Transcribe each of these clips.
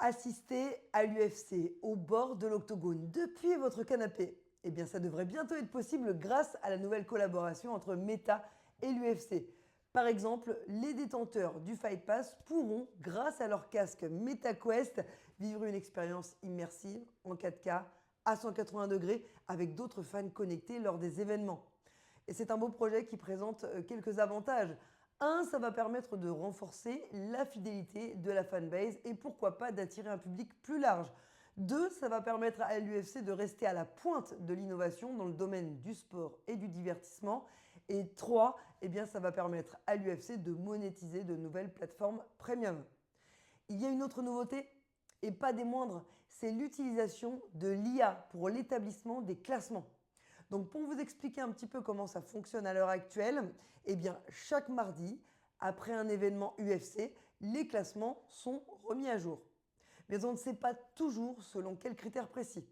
Assister à l'UFC au bord de l'octogone depuis votre canapé. Eh bien, ça devrait bientôt être possible grâce à la nouvelle collaboration entre Meta et l'UFC. Par exemple, les détenteurs du Fight Pass pourront, grâce à leur casque MetaQuest, vivre une expérience immersive en 4K à 180 degrés avec d'autres fans connectés lors des événements. Et c'est un beau projet qui présente quelques avantages. Un, ça va permettre de renforcer la fidélité de la fanbase et pourquoi pas d'attirer un public plus large. Deux, ça va permettre à l'UFC de rester à la pointe de l'innovation dans le domaine du sport et du divertissement. Et trois, eh bien, ça va permettre à l'UFC de monétiser de nouvelles plateformes premium. Il y a une autre nouveauté, et pas des moindres, c'est l'utilisation de l'IA pour l'établissement des classements. Donc pour vous expliquer un petit peu comment ça fonctionne à l'heure actuelle, eh bien chaque mardi, après un événement UFC, les classements sont remis à jour. Mais on ne sait pas toujours selon quels critères précis.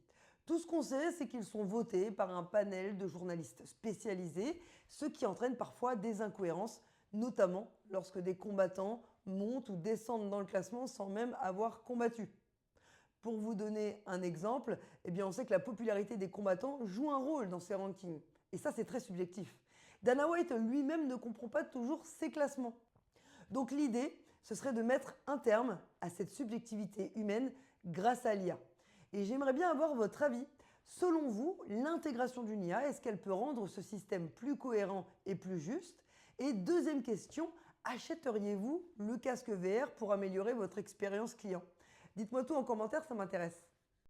Tout ce qu'on sait, c'est qu'ils sont votés par un panel de journalistes spécialisés, ce qui entraîne parfois des incohérences, notamment lorsque des combattants montent ou descendent dans le classement sans même avoir combattu. Pour vous donner un exemple, eh bien on sait que la popularité des combattants joue un rôle dans ces rankings. Et ça, c'est très subjectif. Dana White lui-même ne comprend pas toujours ces classements. Donc l'idée, ce serait de mettre un terme à cette subjectivité humaine grâce à l'IA. Et j'aimerais bien avoir votre avis. Selon vous, l'intégration d'une IA, est-ce qu'elle peut rendre ce système plus cohérent et plus juste? Et deuxième question, achèteriez-vous le casque VR pour améliorer votre expérience client? Dites-moi tout en commentaire, ça m'intéresse.